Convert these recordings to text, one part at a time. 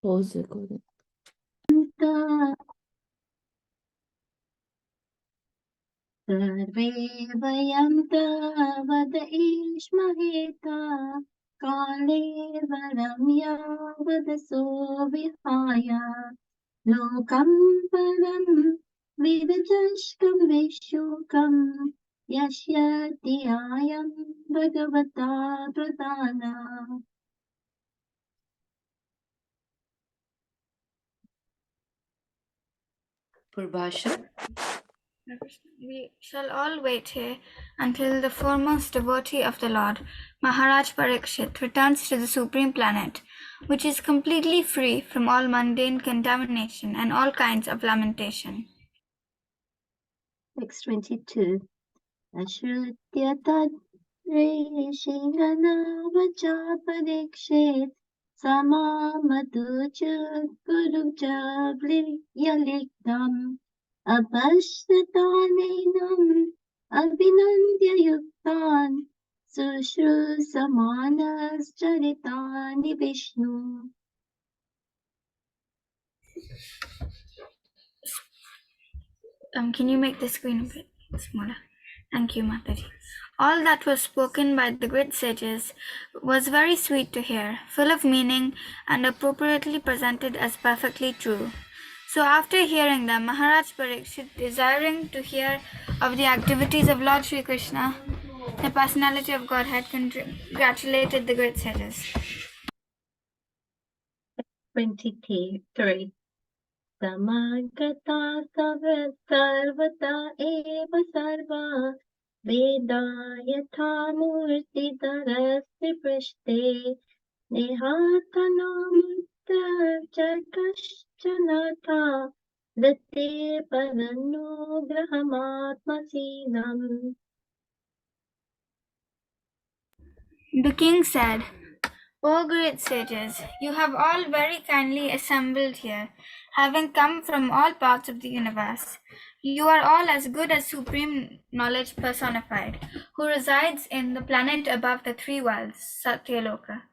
Pause recording. सर्वे वयन्ता वद ईश्महेता काले वरं यावदसो विहाय लोकं परं विदजष्कं विशोकं यस्यति आयं भगवता प्रदाना. Prabhasha. We shall all wait here until the foremost devotee of the Lord, Maharaj Parikshit, returns to the Supreme Planet, which is completely free from all mundane contamination and all kinds of lamentation. Text 22. Ashrutya tad Rishingana vacha parikshit samamatuja guruja yalikdam abhashtatanenam abhinandya yuktan sushru samanas charitani Vishnu. Can you make the screen a bit smaller? Thank you, Mataji. All that was spoken by the great sages was very sweet to hear, full of meaning and appropriately presented as perfectly true. So after hearing them, Maharaj Parikshit, desiring to hear of the activities of Lord Sri Krishna, the personality of Godhead, congratulated the great sages. 23. Samagata sarvata eva sarva veda yatha murti tarasti prashte nehatanamutta charkashchanatha date paranno grahamatmasinam. The king said, O great sages, you have all very kindly assembled here, having come from all parts of the universe. You are all as good as supreme knowledge personified, who resides in the planet above the three worlds, Satyaloka.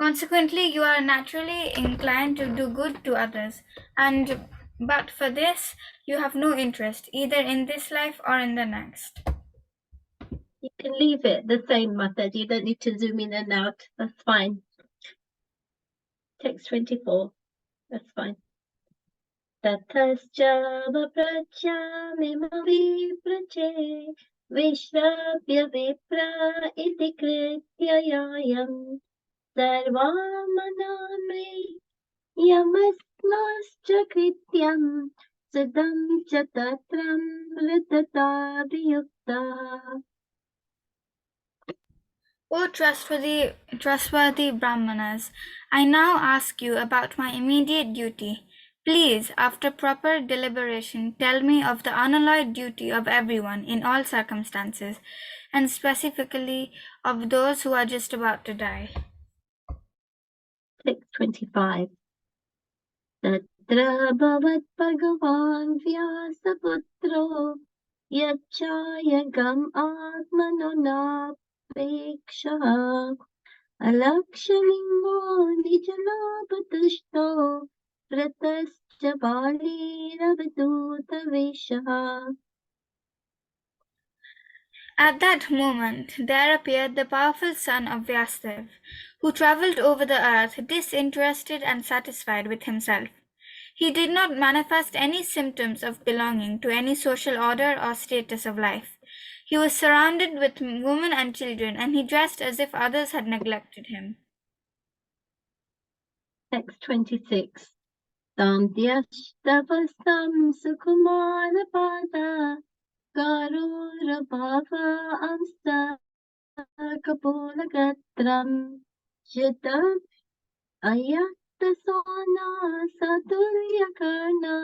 Consequently, you are naturally inclined to do good to others, but for this, you have no interest, either in this life or in the next. You can leave it the same method. You don't need to zoom in and out. That's fine. Text 24. That's fine. Tathascha viprache vishrabhya vipra iti kritya yayam sarvamaname yamasmascha krityam siddham cha tatram ritata viyukta. O trustworthy Brahmanas, I now ask you about my immediate duty. Please, after proper deliberation, tell me of the unalloyed duty of everyone in all circumstances, and specifically of those who are just about to die. 625. Tatra bhavat bhagavan vyasaputro yachayagam atmano napekshaha alakshamingo nijalapatushto pratascha baliraviduta vishaha. At that moment, there appeared the powerful son of Vyasadeva, who travelled over the earth disinterested and satisfied with himself. He did not manifest any symptoms of belonging to any social order or status of life. He was surrounded with women and children, and he dressed as if others had neglected him. Text 26. Samdhyashtavastam sukumarapada Karurabhava amsa kapulagatram Shita ayattasona satulyakarna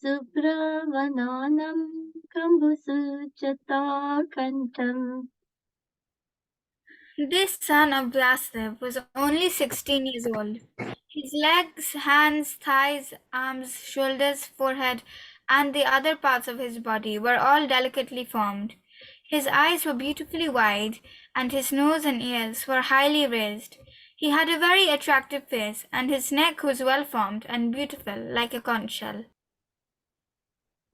Subravananam kambusuchata kantam. This son of Vyasadeva was only 16 years old. His legs, hands, thighs, arms, shoulders, forehead, and the other parts of his body were all delicately formed. His eyes were beautifully wide, and his nose and ears were highly raised. He had a very attractive face, and his neck was well formed and beautiful, like a conch shell.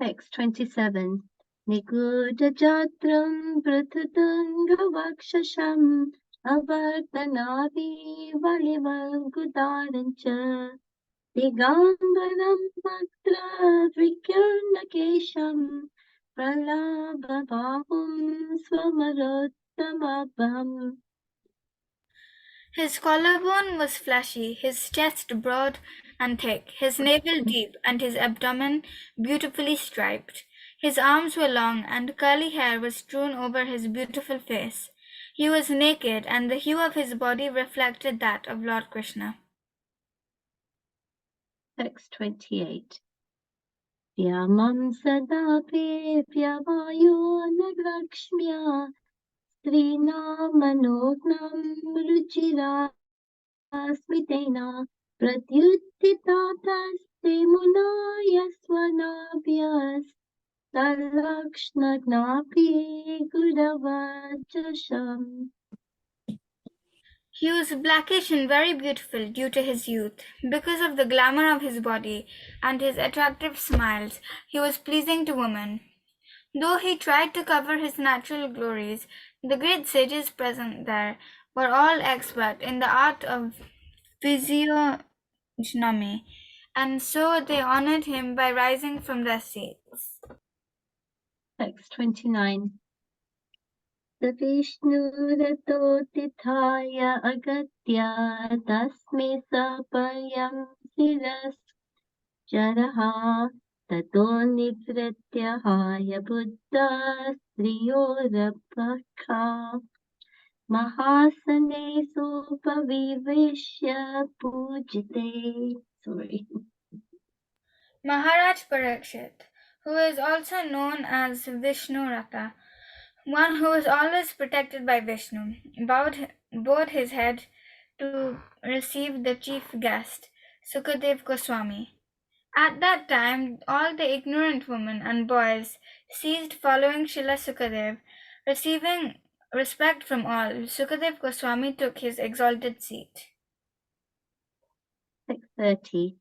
Text 27. Nigudajatram pratutungavakshasham avartanavi valivalgudarancha digambaram matra vikyarnakesham pralabhavahum swamarottamabham. His collarbone was fleshy, his chest broad and thick, his navel deep, and his abdomen beautifully striped. His arms were long, and curly hair was strewn over his beautiful face. He was naked, and the hue of his body reflected that of Lord Krishna. Text 28. Vyamam sadape vyavayo nagrakshmya Srinamanognam ruchira smitena pratyuttitatasте munaya svanabhyas talakshnagnaphi gudavachasham. He was blackish and very beautiful due to his youth. Because of the glamour of his body and his attractive smiles, he was pleasing to women. Though he tried to cover his natural glories, the great sages present there were all expert in the art of physiognomy, and so they honored him by rising from their seats. Text 29. Savishnuratotithaya agatya tasme sapayam siras Jaraha tato nivrityahaya buddha striyorapakha mahasane supavivishya pujite. Sorry. Maharaj Parikshit, who is also known as Vishnu Rata, one who is always protected by Vishnu, bowed his head to receive the chief guest, Sukadev Goswami. At that time, all the ignorant women and boys ceased following Srila Sukadev. Receiving respect from all, Sukadev Goswami took his exalted seat. 6:30.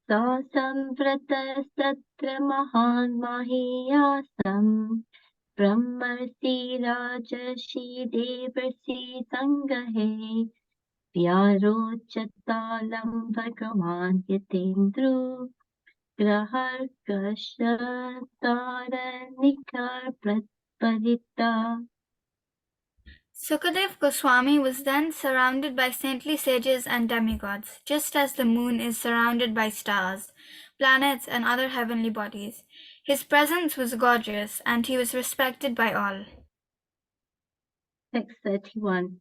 Sasamvrata satra mahan mahiyasam brahmarsi rajashi devarsi sangahe Vyarocatalam Bhagavan Yatendru Grahar Kashatara Nikar Pratparita. Sukadev Goswami was then surrounded by saintly sages and demigods, just as the moon is surrounded by stars, planets, and other heavenly bodies. His presence was gorgeous, and he was respected by all. Text 31.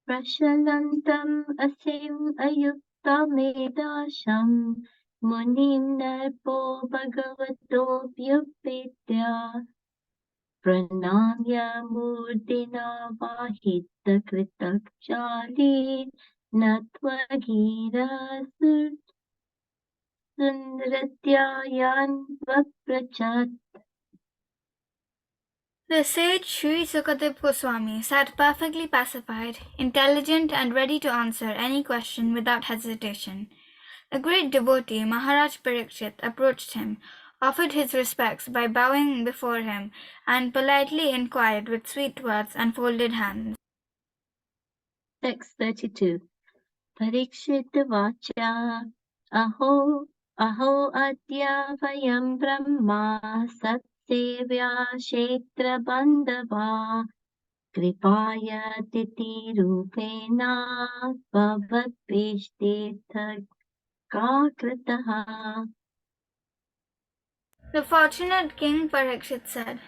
Prashalantam asim ayuktamedasham munim narpo bhagavato vyupitya Pranamya murdina vahita kritakchali natvagira sundratyayan vaprachat. The sage Sri Sukadev Goswami sat perfectly pacified, intelligent, and ready to answer any question without hesitation. A great devotee, Maharaj Parikshit, approached him, offered his respects by bowing before him, and politely inquired with sweet words and folded hands. Text 32. Parikshit vacha aho adya vayam brahma satsevya kshetra bandhava kripaya titi rupena bhavat pishtetha kakritaha. The fortunate King Parikshit said,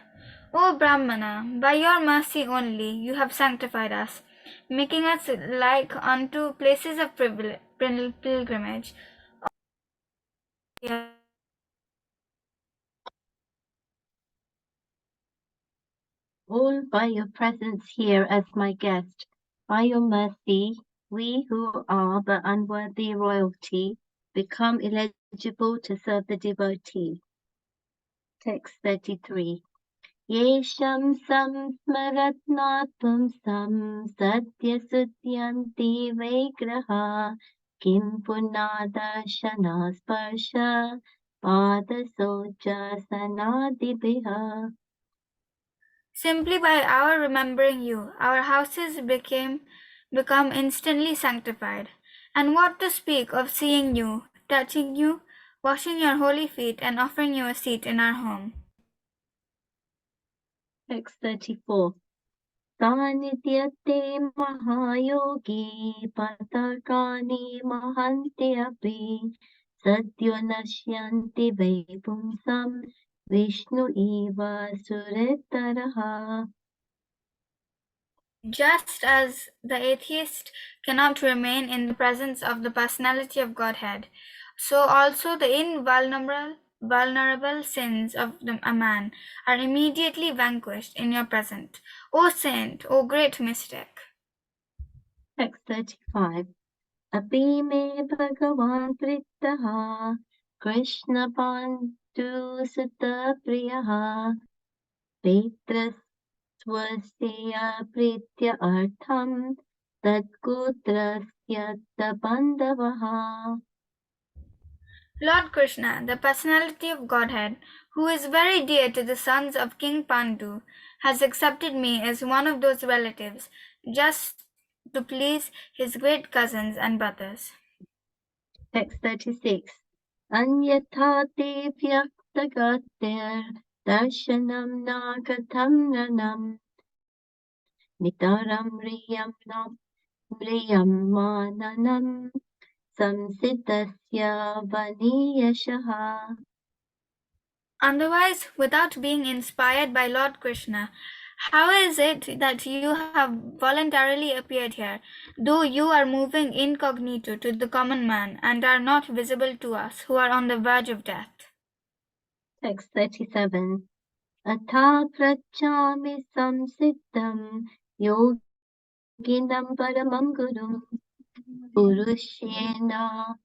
O Brahmana, by your mercy only you have sanctified us, making us like unto places of pilgrimage. All by your presence here as my guest, by your mercy, we who are but unworthy royalty become eligible to serve the devotee. Text 33. येषं संस्मरत्नात्मं सद्यसुत्यन्ति वैग्रहा किं पुनादर्शना स्पर्श पादशौचासनादिभिः. Simply by our remembering you, our houses become instantly sanctified. And what to speak of seeing you, touching you, washing your holy feet, and offering you a seat in our home. Text 34. Sanityate mahayogi patakani mahanti api sadyo nashyanti vaipumsam Vishnu eva suretaraha. Just as the atheist cannot remain in the presence of the personality of Godhead, so also the invulnerable sins of a man are immediately vanquished in your presence. O saint, O great mystic! Text 35. Api me bhagavan prittaha Krishna pantu sutta priyaha Petras Swasya pritya artham tadkutrasya bandavaha. Lord Krishna, the personality of Godhead, who is very dear to the sons of King Pandu, has accepted me as one of those relatives, just to please his great cousins and brothers. Text 36. Anyatha te vyaktagatir darshanam nagatam ranam nitaram riyam mananam samsiddhasya vaniyashaha. Otherwise, without being inspired by Lord Krishna, how is it that you have voluntarily appeared here, though you are moving incognito to the common man and are not visible to us who are on the verge of death? Text 37. Atha prachami samsiddham yoginam paramam gurum Purusheha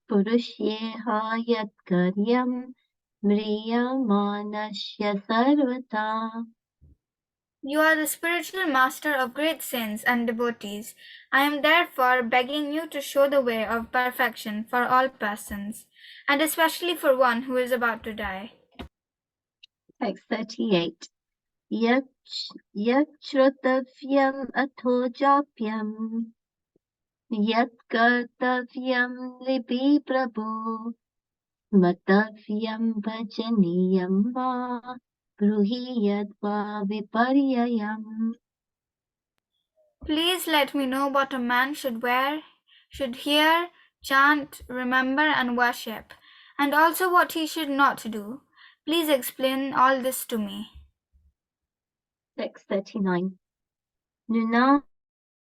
yat karyam mriyamanasya sarvata. You are the spiritual master of great saints and devotees. I am therefore begging you to show the way of perfection for all persons, and especially for one who is about to die. Text 38. Yachrutavyam atho japyam Yat kartavyam lipi prabhu Matavyam bhajaniyam va Bruhi yadva viparyayam. Please let me know what a man should wear, should hear, chant, remember, and worship, and also what he should not do. Please explain all this to me. Text 39. Nunam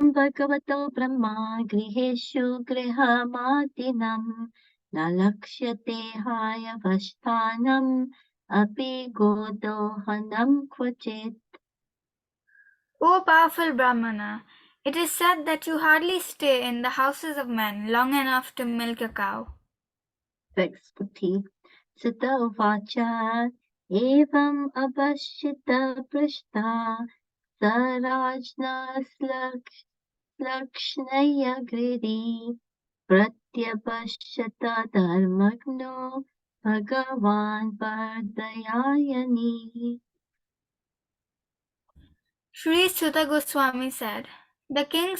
bhagavato brahma griheshu grihamadinam nalakshyate haya vashtanam api godohanam kvachit. O powerful Brahmana, it is said that you hardly stay in the houses of men long enough to milk a cow. Text 40. Sutta uvacha evam abhashita prashta sarajna slakshnaya gridi pratyabhashata dharmagno bhagavan vardayayani. Sri Sutta Goswami said, the king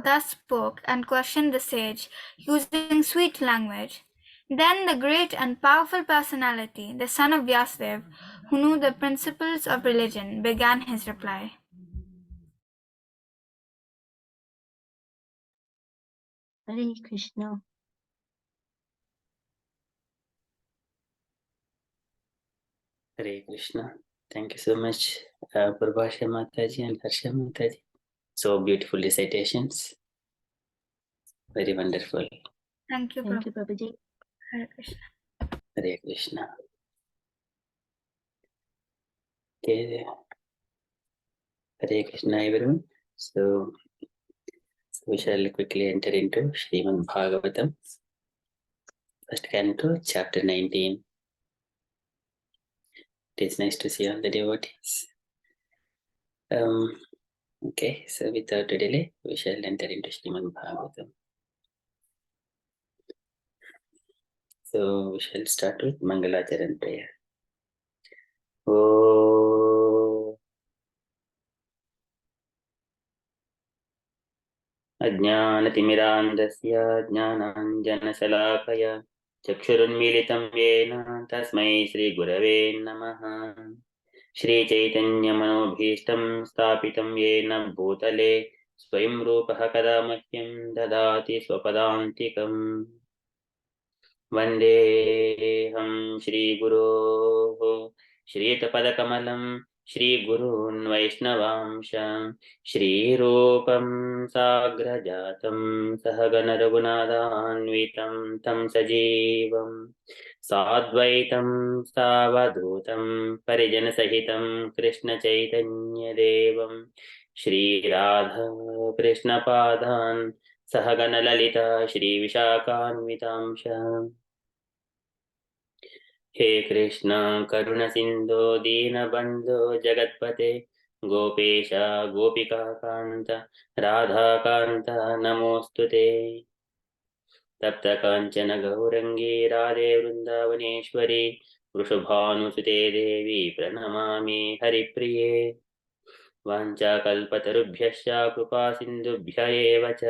thus spoke and questioned the sage, using sweet language. Then the great and powerful personality, the son of Vyasadeva, who knew the principles of religion, began his reply. Hare Krishna. Hare Krishna. Thank you so much, Prabhasha Mataji and Harsha Mataji. So beautiful recitations. Very wonderful. Thank you, Thank you, Prabhuji. Hare Krishna. Hare Krishna. Okay. Hare Krishna, everyone. So we shall quickly enter into Srimad Bhagavatam. First canto, chapter 19. It is nice to see all the devotees. Okay, so without delay, we shall enter into Srimad Bhagavatam. So we shall start with Mangalacharan prayer. Oh, अज्ञानतिमिरान्धस्य ज्ञानाञ्जनशलाकया चक्षुरुन्मीलितं येन तस्मै श्रीगुरवे नमः। श्रीचैतन्यमनोभीष्टं स्थापितं येन भूतले स्वयं रूपः कदा मह्यं ददाति स्वपदान्तिकम्। वन्देऽहं श्रीगुरोः श्रीयुतपदकमलं श्रीगुरून् वैष्णवांश श्रीरूपं साग्रजातं सहगणरघुनाथान्वितं तं सजीवं साद्वैतं सावधूतं परिजनसहितं कृष्णचैतन्यदेवं श्रीराधा कृष्णपादान् सहगणललिता श्रीविशाखान्वितांश। हे कृष्ण करुणसिन्धो दीनबन्धो जगत्पते गोपेश गोपिकान्त राधाकान्त नमोऽस्तु ते। तप्तकाञ्चन गौरङ्गी राधे वृन्दावनेश्वरी वृषभानुसुते देवी प्रणमामि हरिप्रिये। वाञ्छाकल्पतरुभ्यश्च कृपासिन्धुभ्य एव च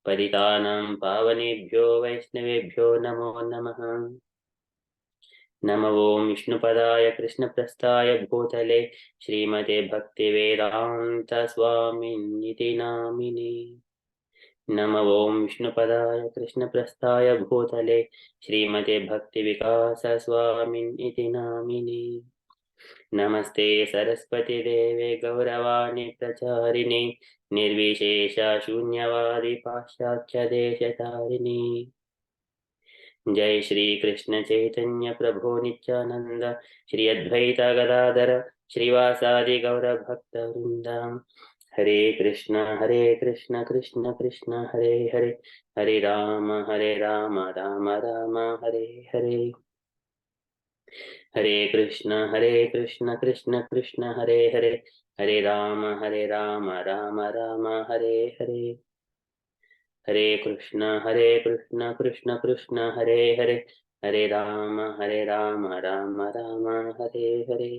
पतितानां पावनेभ्यो वैष्णवेभ्यो नमो नमः। नमो ॐ विष्णुपदाय कृष्णप्रस्थाय भूतले श्रीमते भक्तिवेदान्तस्वामिनिति नामिने। नमो ॐ विष्णुपदाय कृष्णप्रस्थाय भूतले श्रीमते भक्तिविकासस्वामिनिति नामिने। नमस्ते सरस्वती देवे गौरवाणी प्रचारिणे निर्विशेष शून्यवादी पाश्चात्य देशतारिणी। जय श्री कृष्ण चैतन्य प्रभु नित्यानंद श्री अद्वैत गदाधर श्रीवासादि गौर भक्त वृंद। हरे कृष्ण कृष्ण कृष्ण हरे हरे हरे राम राम राम हरे हरे। हरे कृष्ण कृष्ण कृष्ण हरे हरे हरे राम राम राम हरे हरे। हरे कृष्ण कृष्ण कृष्ण हरे हरे हरे राम राम हरे हरे।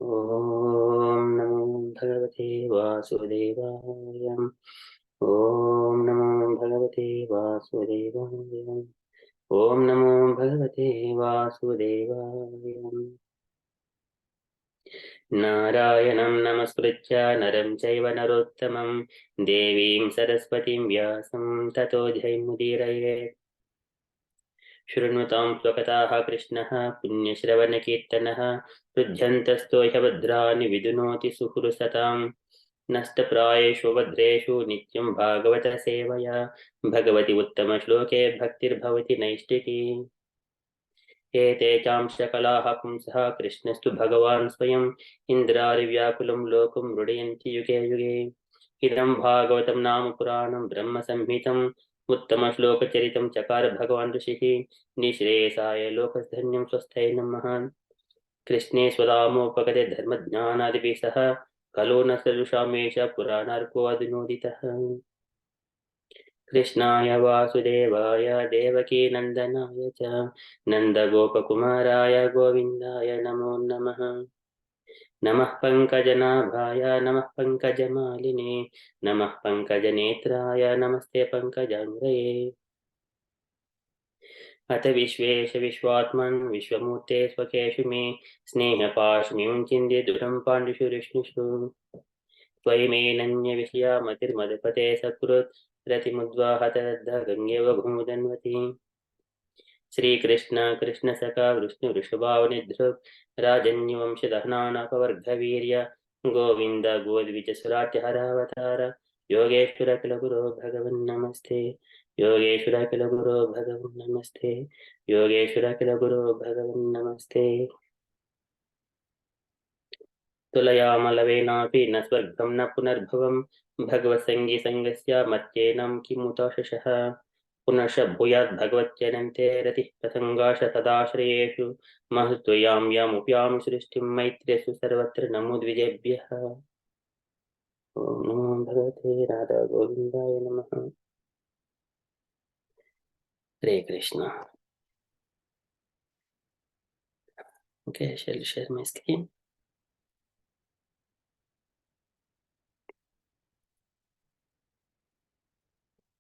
ओम नमो भगवते वासुदेवाय। ओम नमो भगवते वासुदेवाय। ओम नमो भगवते वासुदेवाय। नारायणं नमस्कृत्य नरं चैव नरोत्तमं देवीं सरस्वतीं व्यासं ततो जयमुदीरये। शृण्वतां स्वकथाः कृष्णः पुण्यश्रवणकीर्तनः हृद्यन्तस्तो ह्यभद्राणि विदुनोति सुहृसतां। नष्टप्रायेषु भद्रेषु नित्यं भागवत सेवया भगवति उत्तमश्लोके भक्तिर्भवति नैष्टिकी। एते चां सकलाः पुंसः कृष्णस्तु भगवान् स्वयं इन्द्रारिव्याकुलं लोकं मृडयन्ति युगे युगे। इदं भागवतं नाम पुराणं ब्रह्मसंहितम् उत्तमश्लोकचरितं चकार भगवान् ऋषिः निःश्रेयसाय लोकधन्यं स्वस्थैनं महान्। कृष्णे स्वदामोपगते धर्मज्ञानादिभिः सह खलो न सदृशामेष पुराणार्को अधुनोदितः। कृष्णाय वासुदेवाय देवकी नन्दनाय च नन्दगोपकुमाराय गोविन्दाय नमो नमः। नमः पङ्कजनाभाय नमः पङ्कजमालिने नमः पङ्कजनेत्राय नमस्ते पङ्कजाङ्ग्रये। अथ विश्वेश विश्वात्मन् विश्वमूर्ते स्वकेषु मे स्नेहपाशमिमुञ्चिन्त्य दुरं पाण्डुषु विष्णुषु। त्वयिमेनन्यविषया मतिर्मदपते सकृत् रतिमुद्वाहतरद्ध गङ्गेव भूमुदन्वती। श्रीकृष्ण कृष्ण सखा विष्णु वृषभावनिधृक् राजन्यवंशदहनानपवर्गवीर्य गोविन्द गोद्विजसुराट्यहरावतार योगेश्वर किल गुरो भगवन् नमस्ते। योगेश्वर किल गुरो भगवन् नमस्ते। योगेश्वर किल गुरो भगवन् नमस्ते। तुलयामलवेनापि न स्वर्गं न पुनर्भवं भगवत्सङ्गीसङ्गस्य मत्येनं किमुत शशः। पुनश भूयात् भगवत्यनन्ते रतिः प्रसङ्गाश तदाश्रयेषु महत्त्वयां यामुप्यां सृष्टिं मैत्रेषु सर्वत्र नमो द्विजेभ्यः। ॐ नमो भगवते राधा गोविन्दाय नमः। हरे Krishna. Okay, I shall share my screen.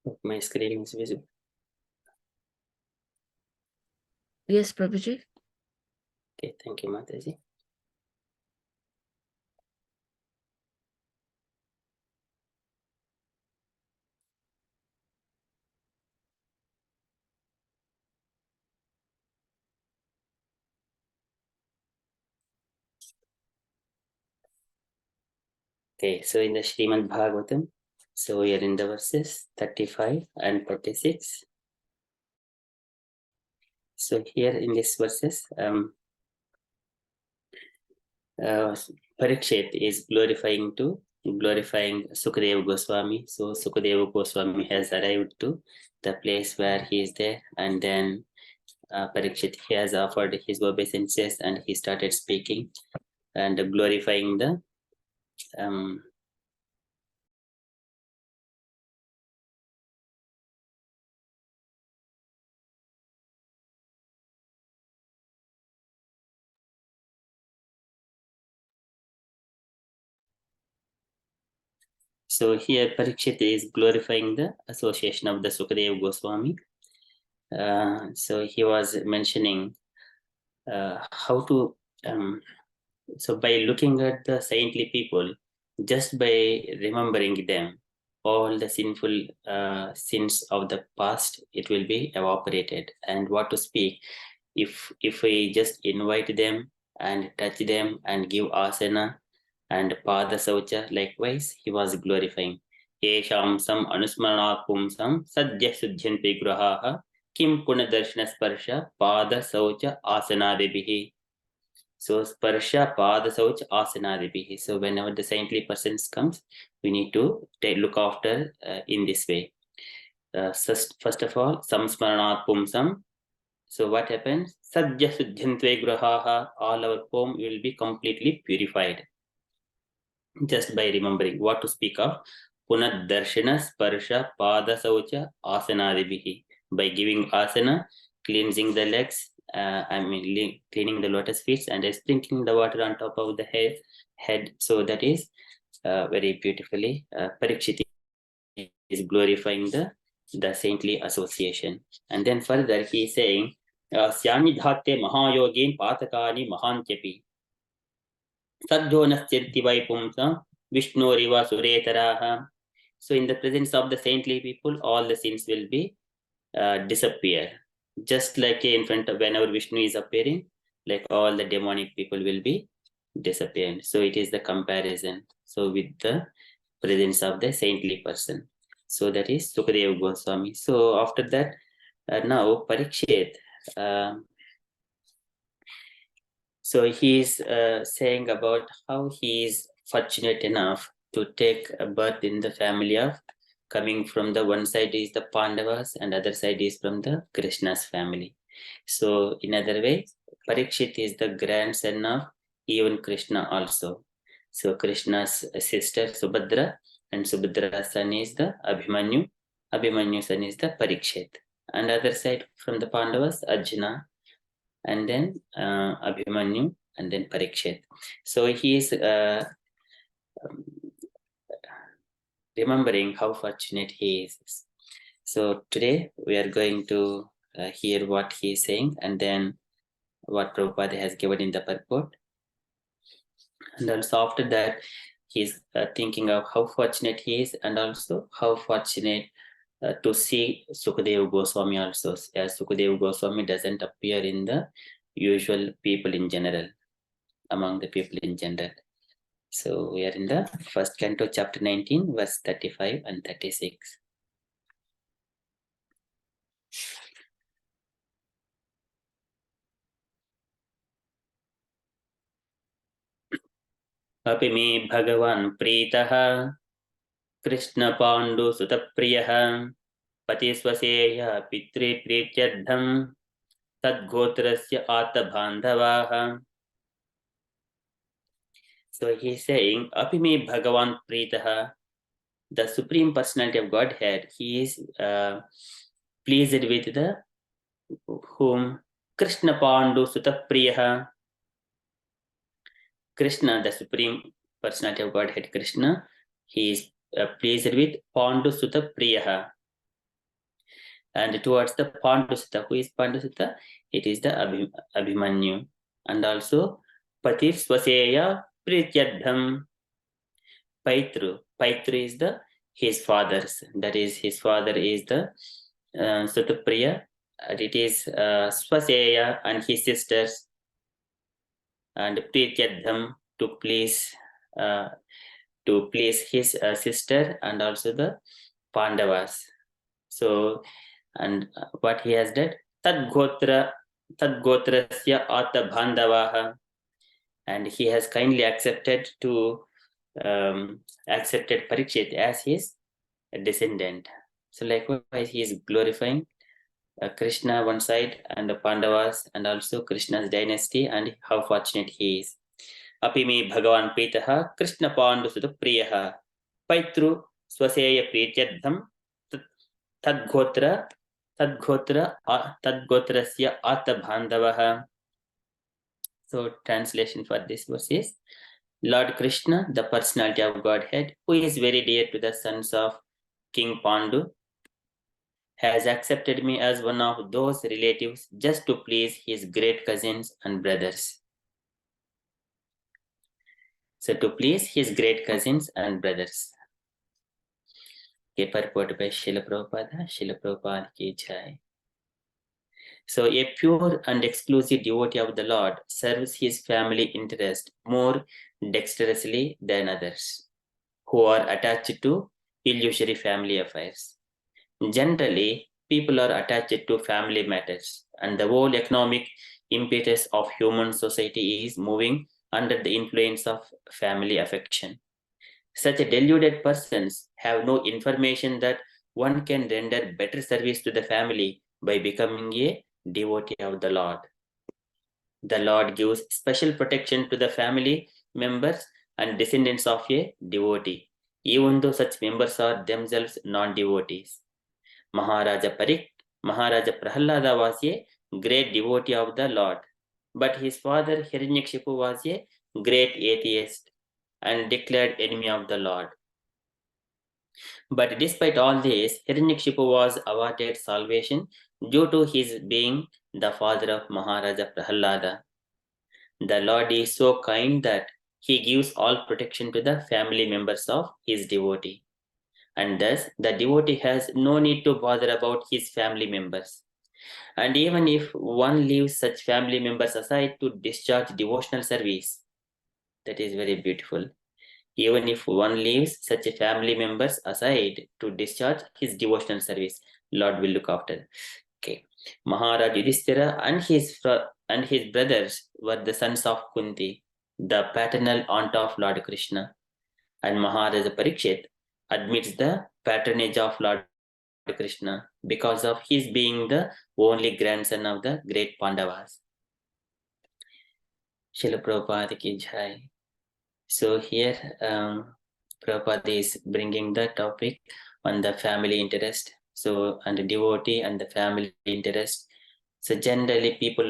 Hope my screen is visible. Yes, Prabhuji. Okay, thank you, Mataji. Okay, so in the Srimad Bhagavatam, so we are in the verses 35 and 36. So here in these verses, Parikshit is glorifying Sukadeva Goswami. So Sukadeva Goswami has arrived to the place where he is there, and then Parikshit, he has offered his obeisances and he started speaking and glorifying the so here Parikshit is glorifying the association of the Sukadeva Goswami. So he was mentioning how to so by looking at the saintly people, just by remembering them, all the sinful sins of the past, it will be evaporated. And what to speak if we just invite them and touch them and give asana and pada saucha, likewise he was glorifying yesham sam anusmaranat pumsam sadhya suddhyanti grahaha kim punadarshana sparsha pada saucha asanadibihi. So sparsha pada sauch asanadibihi. So whenever the saintly persons comes, we need to look after in this way. First of all, samsmaranat pumsam. So what happens? Sadhya suddhyantve grahaha. All our home will be completely purified just by remembering. What to speak of? Punad darshana sparsha pada saucha asanadibihi. By giving asana, cleansing the legs, cleaning the lotus feet and sprinkling the water on top of the head. So that is very beautifully Parikshit is glorifying the saintly association. And then further he is saying, Syami dhatte mahayogin patakani mahantyapi sadhonastirti vaipumsa vishnoriva suretaraha. So in the presence of the saintly people, all the sins will be disappear. Just like in front of whenever Vishnu is appearing, like all the demonic people will be disappearing. So it is the comparison. So with the presence of the saintly person. So that is Sukadeva Goswami. So after that, now Parikshit. So he is saying about how he is fortunate enough to take a birth in the family of coming from the one side is the Pandavas and other side is from the Krishna's family. So in other way, Parikshit is the grandson of even Krishna also. So Krishna's sister Subhadra and Subhadra's son is the Abhimanyu. Abhimanyu's son is the Parikshit. And other side from the Pandavas, Arjuna, and then Abhimanyu, and then Parikshit. So he is remembering how fortunate he is. So today we are going to hear what he is saying and then what Prabhupada has given in the purport. And also after that, he's thinking of how fortunate he is and also how fortunate to see Sukadeva Goswami also, as Sukadeva Goswami doesn't appear in the usual people in general, among the people in general. So we are in the first canto, chapter 19, verse 35 and 36. अपि मे भगवान् प्रीतः कृष्ण पाण्डु सुतप्रियः पतिस्वसेय पित्रे प्रीत्यर्थं तद्गोत्रस्य आत्मबान्धवाः. So he's saying, Apime Bhagavan Pritaha, the Supreme Personality of Godhead, he is pleased with the whom Krishna Pandu Sutta Priyaha. Krishna, the Supreme Personality of Godhead, Krishna, he is pleased with Pandu Sutta Priyaha. And towards the Pandu Sutta, who is Pandu Sutta? It is the Abhimanyu. And also Patif Swaseya Prityadham. Paitru. Paitru is his father's. That is, his father is the Sutapriya. And it is Swaseya and his sisters. And Prityadham to please his sister and also the Pandavas. So, and what he has done, Tadgotrasya Atta Bandavaha, and he has kindly accepted Parikshit as his descendant. So likewise, he is glorifying Krishna one side and the Pandavas and also Krishna's dynasty and how fortunate he is. Apime Bhagavan Pritaha Krishna Pandu Sutta Priyaha Paitru Swaseya Prityadham Tadgotrasya Atta Bandavaha. So translation for this verse is, Lord Krishna, the personality of Godhead, who is very dear to the sons of King Pandu, has accepted me as one of those relatives just to please his great cousins and brothers. So to please his great cousins and brothers. Purport by Srila Prabhupada ki jai. So a pure and exclusive devotee of the Lord serves his family interest more dexterously than others who are attached to illusory family affairs. Generally, people are attached to family matters, and the whole economic impetus of human society is moving under the influence of family affection. Such deluded persons have no information that one can render better service to the family by becoming a devotee of the Lord. The Lord gives special protection to the family members and descendants of a devotee, even though such members are themselves non-devotees. Maharaja Prahalada was a great devotee of the Lord, but his father Hiranyakshipu was a great atheist and declared enemy of the Lord. But despite all this, Hiranyakshipu was awarded salvation due to his being the father of Maharaja Prahalada. The Lord is so kind that he gives all protection to the family members of his devotee. And thus, the devotee has no need to bother about his family members. And even if one leaves such family members aside to discharge devotional service, that is very beautiful. Even if one leaves such a family members aside to discharge his devotional service, Lord will look after. Okay. Maharaj Yudhishthira and his brothers were the sons of Kunti, the paternal aunt of Lord Krishna. And Maharaj Parikshit admits the patronage of Lord Krishna because of his being the only grandson of the great Pandavas. Srila Prabhupada ki jai. So here Prabhupada is bringing the topic on the family interest. So, and the devotee and the family interest. So generally people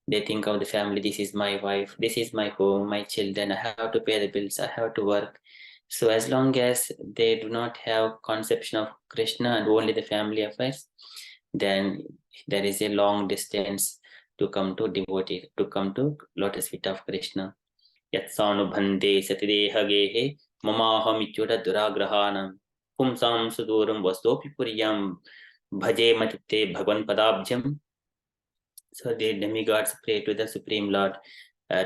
they think of the family, this is my wife, this is my home, my children, I have to pay the bills, I have to work. So as long as they do not have conception of Krishna and only the family affairs, then there is a long distance to come to devotee, to come to lotus feet of Krishna. Yatsanubhande satidehagehe mamahamityuta duragrahanam pumsam suduram vastopi puryam bhaje matite bhagwan padabjam. So the demigods pray to the Supreme Lord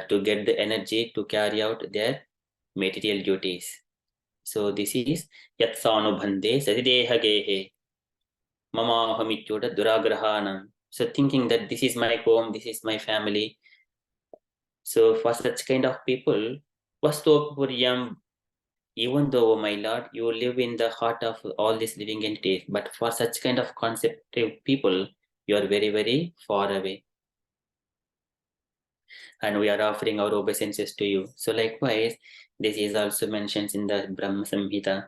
to get the energy to carry out their material duties. So this is Yatsanubhande Satidehagehe Mamahamityuta Duragrahanam. So thinking that this is my home, this is my family. So for such kind of people, Vastopuryam even though, my Lord, you live in the heart of all these living entities, but for such kind of conceptive people, you are very, very far away. And we are offering our obeisances to you. So likewise, this is also mentioned in the Brahma Samhita.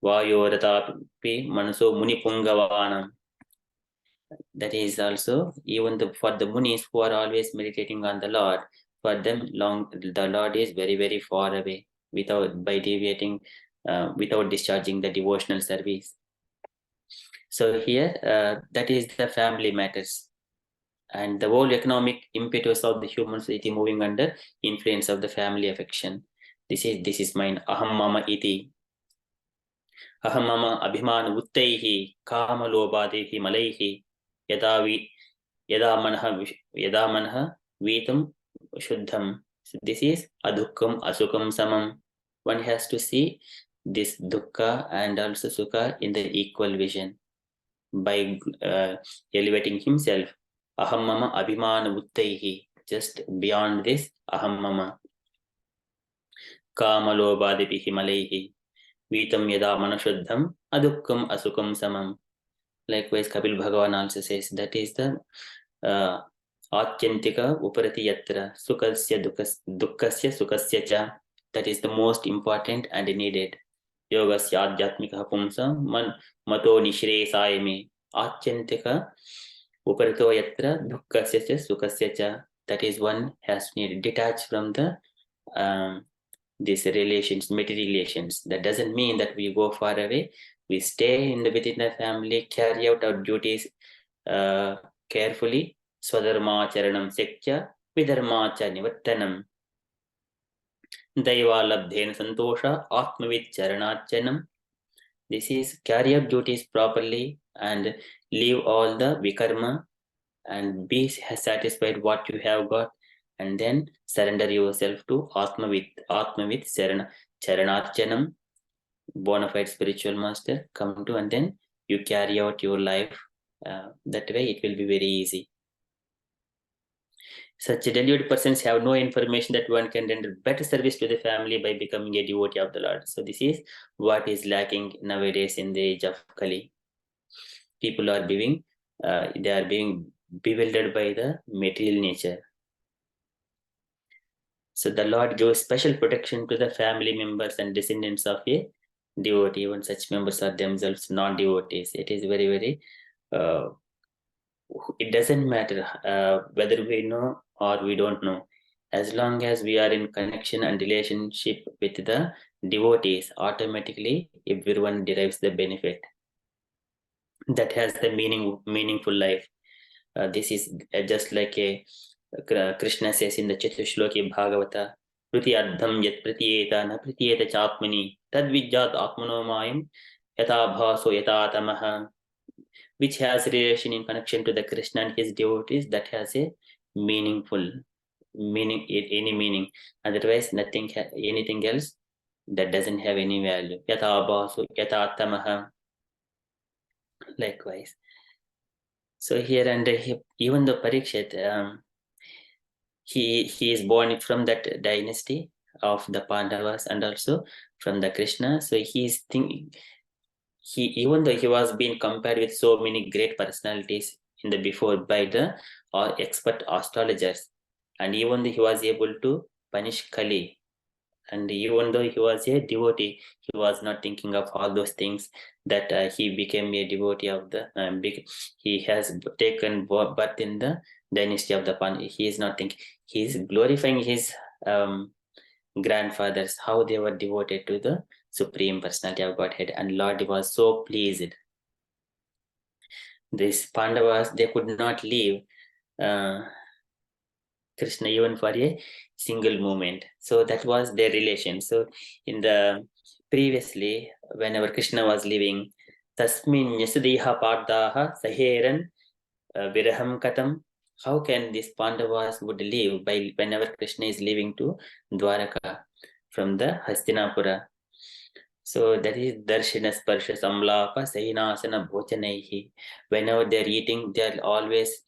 Vayoratapi manaso muni pungavanam. That is also even for the munis who are always meditating on the Lord, for them the Lord is very, very far away by deviating, without discharging the devotional service. So here, that is the family matters, and the whole economic impetus of the human society moving under influence of the family affection. This is mine. Aham mama iti. Aham mama abhiman uttaihi kama lobadihi malaihi yada manha vitam shuddham. So this is adukkam asukam samam. One has to see this dukkha and also sukha in the equal vision by elevating himself. Aham mama abhimana uttaihi. Just beyond this, aham mama kamalobadihi malaihi vitam yada manashuddham adukkam asukam samam. Likewise, Kapil Bhagavan also says that is the Achantika Uparati Yatra Sukasya Dukkasya Sukasya Cha. That is the most important and needed. Yogasya Adhyatmika Pumsa Mato Nishre Sayame Achantika Uparito Yatra Dukkasya Cha Sukasya Cha. That is one has to need detached from the these relations, material relations. That doesn't mean that we go far away. We stay within the family, carry out our duties carefully. Swadharma charanam sekya vidharma cha nivattanam. Daivalabdhen santosha atmavit charanachanam. This is carry out duties properly and leave all the vikarma and be satisfied what you have got, and then surrender yourself to Atmavit Charanachanam, bona fide spiritual master, come to, and then you carry out your life. That way it will be very easy. Such deluded persons have no information that one can render better service to the family by becoming a devotee of the Lord. So this is what is lacking nowadays in the age of Kali. People are being bewildered by the material nature. So the Lord gives special protection to the family members and descendants of a devotee. Even such members are themselves non-devotees. It is very, very, it doesn't matter whether we know or we don't know. As long as we are in connection and relationship with the devotees, automatically everyone derives the benefit. That has the meaningful life. This is just like a Krishna says in the Chatushloki Bhagavata, Pritiyardham yat pritiyeta na pritiyeta chapmani tadvijjat atmanomayam yata bhaso yata tamaha, which has relation in connection to the Krishna and his devotees, that has a meaningful meaning, any meaning. Otherwise, anything else that doesn't have any value. Yata bhaso yata tamaha. Likewise. So here, and even the Parikshit, he is born from that dynasty of the Pandavas and also from the Krishna. So even though he was being compared with so many great personalities in the before by the expert astrologers, and even though he was able to punish Kali, and even though he was a devotee, he was not thinking of all those things, that he became a devotee of the he has taken birth in the dynasty of the Pan. He is not thinking, he is glorifying his grandfathers, how they were devoted to the Supreme Personality of Godhead, and Lord was so pleased. These Pandavas, they could not leave Krishna even for a single moment. So that was their relation. So in the previously, whenever Krishna was living, Tasmin Yasudiha Pardaha Saheran Viraham Katam. How can these Pandavas would live by whenever Krishna is leaving to Dwaraka from the Hastinapura? So that is Darshana Sparsha Samlapa Sahinasana Bhojanaihi. Whenever they're eating, they're always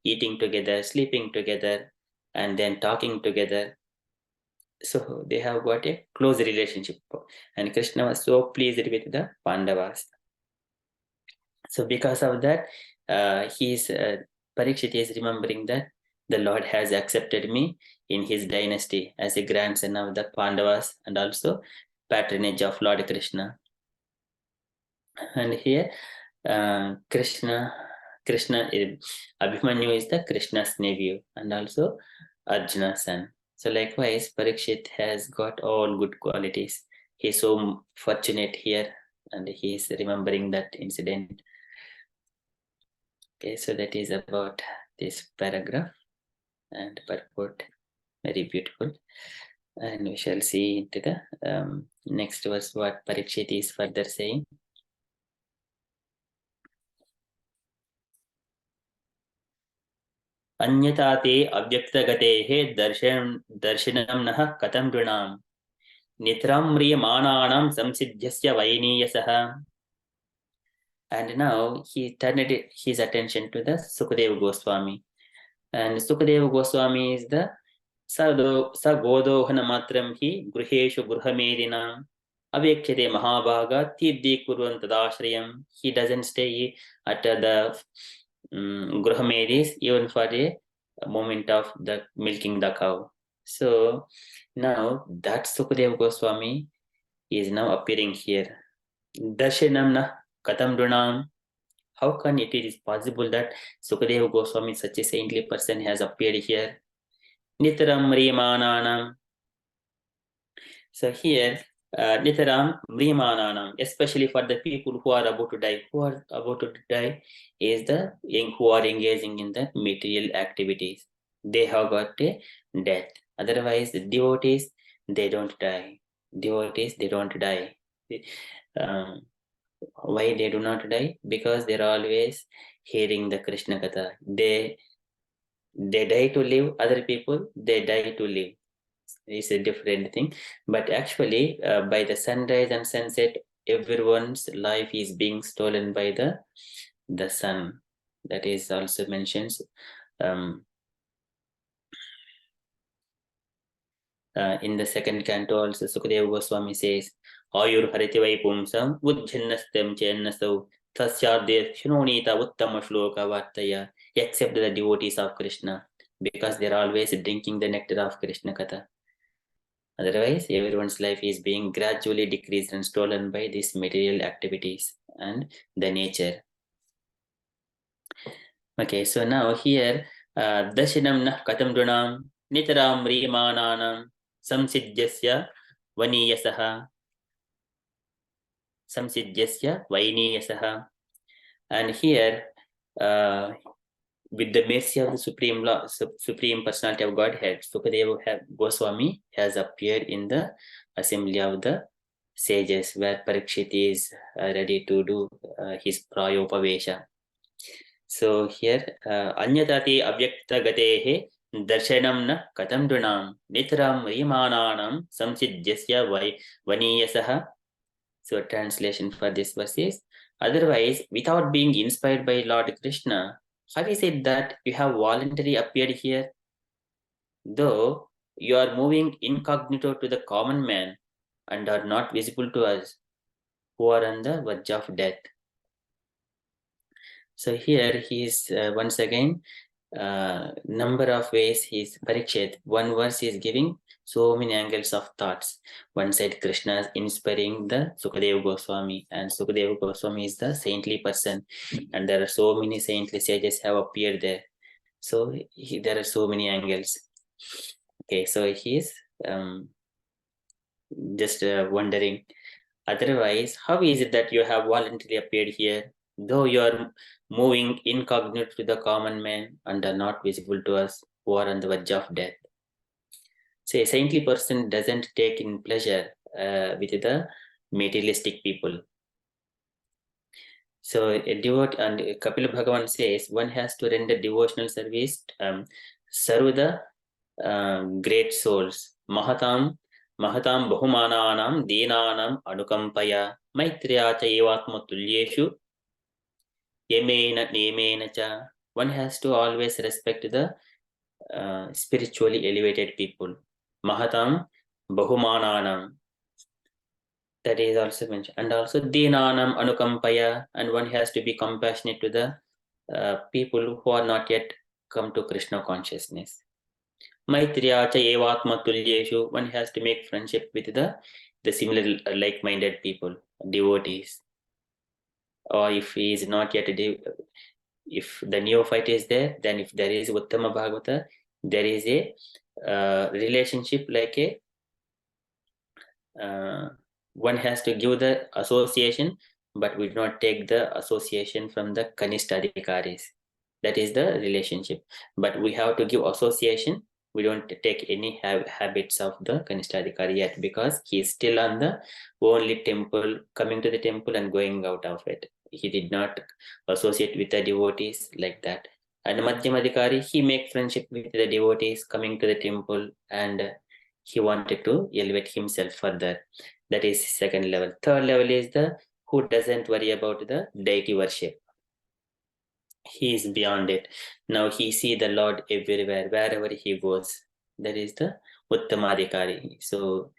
eating together, sleeping together, and then talking together. So they have got a close relationship, and Krishna was so pleased with the Pandavas. So because of that, Parikshit is remembering that the Lord has accepted me in his dynasty as a grandson of the Pandavas and also patronage of Lord Krishna. And here, Krishna Abhimanyu is the Krishna's nephew and also Arjuna's son. So likewise, Parikshit has got all good qualities. He's so fortunate here, and he is remembering that incident. Okay, so that is about this paragraph and purport. Very beautiful. And we shall see into the next verse what Parikshit is further saying. अन्यथा ते अव्यक्तगतेः दर्शनं नः कथं नृणाम् नितरां म्रियमाणानां संसिद्ध्यस्य वैनीयसः. And now he turned his attention to the Sukadeva Goswami. And Sukadeva Goswami is the Sagodohana matram hi gruheshu gruhamedina avyakhyate mahabhaga tirdi kurvan tadashrayam. He doesn't stay at the gruhamedis even for a moment of the milking the cow. So now that Sukadeva Goswami is now appearing here. Darshanam na katam drunam. How can it is possible that Sukadeva Goswami, such a saintly person, has appeared here? Nitaram Mriyamananam. So here, Nitaram Mriyamananam, especially for the people who are about to die. Who are about to die is the young who are engaging in the material activities. They have got a death. Otherwise, the devotees, they don't die. Devotees, they don't die. Why they do not die? Because they're always hearing the Krishna Katha. They die to live, other people, they die to live. It's a different thing. But actually, by the sunrise and sunset, everyone's life is being stolen by the sun. That is also mentions in the second canto also, Sukadeva Goswami says, Ayur Hariti Vaipumsam Udjannastam Chennasau Tasyadeh Shunonita Uttama Shloka Vartaya, except the devotees of Krishna, because they're always drinking the nectar of Krishna Katha. Otherwise, everyone's life is being gradually decreased and stolen by these material activities and the nature. Okay, so now here, Dashinam Nah Katam Drunam Nitaram Rimananam Samsidyasya Vaniyasaha. Samsidyasya Vainiyasaha. And here, with the mercy of the Supreme Personality of Godhead, Sukadeva Goswami has appeared in the assembly of the sages, where Parikshit is ready to do his prayopavesha. So here, Anyatati Avyakta Gatehe Darshanam na Katam Drunam Nitram Rimananam Samsidyasya Vaniyasaha. So translation for this verse is, otherwise, without being inspired by Lord Krishna, how is it that you have voluntarily appeared here? Though you are moving incognito to the common man and are not visible to us, who are on the verge of death. So here he is once again, number of ways he is Parikshit. One verse is giving so many angles of thoughts. One side Krishna is inspiring the Sukadeva Goswami, and Sukadeva Goswami is the saintly person, and there are so many saintly sages have appeared there. So there are so many angles. Okay, so he is just wondering, otherwise, how is it that you have voluntarily appeared here, though you are moving incognito to the common man and are not visible to us who are on the verge of death? So a saintly person doesn't take in pleasure with the materialistic people. So a devote, and Kapila Bhagavan says, one has to render devotional service, serve the great souls. Mahatam Bahumananam Deenanam Anukampaya Maitriya cha evatma tulyeshu Yemena Nemena cha. One has to always respect the spiritually elevated people. Mahatam Bahumananam. That is also mentioned. And also Dinanam Anukampaya, and one has to be compassionate to the people who are not yet come to Krishna consciousness. Maitriya cha evatma tulyeshu, one has to make friendship with the similar like-minded people, devotees. Or if he is not yet if the neophyte is there, then if there is Uttama Bhagavata, there is a relationship like a one has to give the association, but we do not take the association from the Kanistadikaris. That is the relationship. But we have to give association. We don't take any habits of the Kanistadikari yet, because he is still on the only temple, coming to the temple and going out of it. He did not associate with the devotees like that. And Madhyamadikari, he make friendship with the devotees coming to the temple, and he wanted to elevate himself further. That is second level. Third level is the who doesn't worry about the deity worship. He is beyond it. Now he see the Lord everywhere, wherever he goes. That is the Uttamadikari. So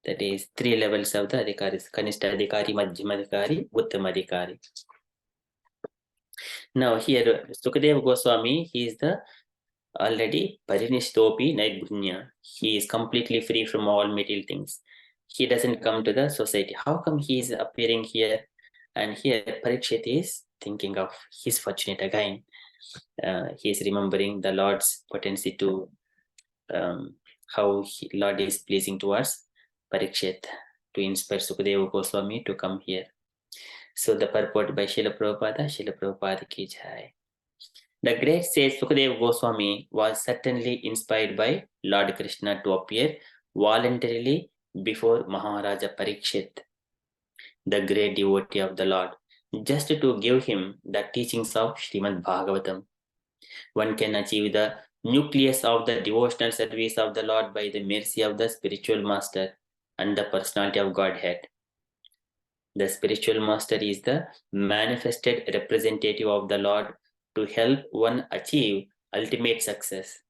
that is 3 levels of the Adhikaris: Kanistadikari, Madhyamadikari, Uttamadikari. Now here Sukadeva Goswami, he is the already Parinishtopi Naigunya. He is completely free from all material things. He doesn't come to the society. How come he is appearing here? And here Parikshit is thinking of his fortunate again. He is remembering the Lord's potency to how Lord is pleasing towards Parikshit to inspire Sukadeva Goswami to come here. So the purport by Srila Prabhupada ki jai. The great sage Sukadeva Goswami was certainly inspired by Lord Krishna to appear voluntarily before Maharaja Parikshit, the great devotee of the Lord, just to give him the teachings of Srimad Bhagavatam. One can achieve the nucleus of the devotional service of the Lord by the mercy of the spiritual master and the personality of Godhead. The spiritual master is the manifested representative of the Lord to help one achieve ultimate success.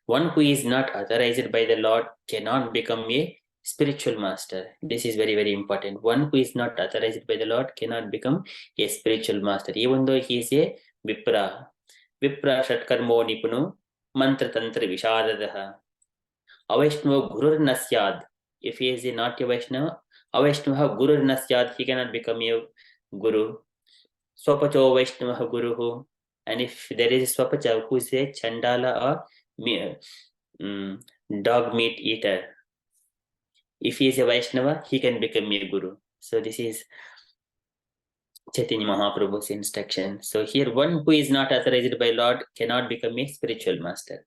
One who is not authorized by the Lord cannot become a spiritual master. This is very, very important. One who is not authorized by the Lord cannot become a spiritual master, even though he is a Vipra. Vipra Shatkarmo Nipunu, Mantra Tantra Vishadadaha. Avaishnava Gurur Nasyad. If he is not a Vaishnava, Avaishnava Gurur Nasyad, he cannot become a Guru. Swapacho Vaishnava Guruhu. And if there is a Swapacha who is a Chandala or dog meat eater, if he is a Vaishnava, he can become a Guru. So this is Chaitanya Mahaprabhu's instruction. So here, one who is not authorized by Lord cannot become a spiritual master.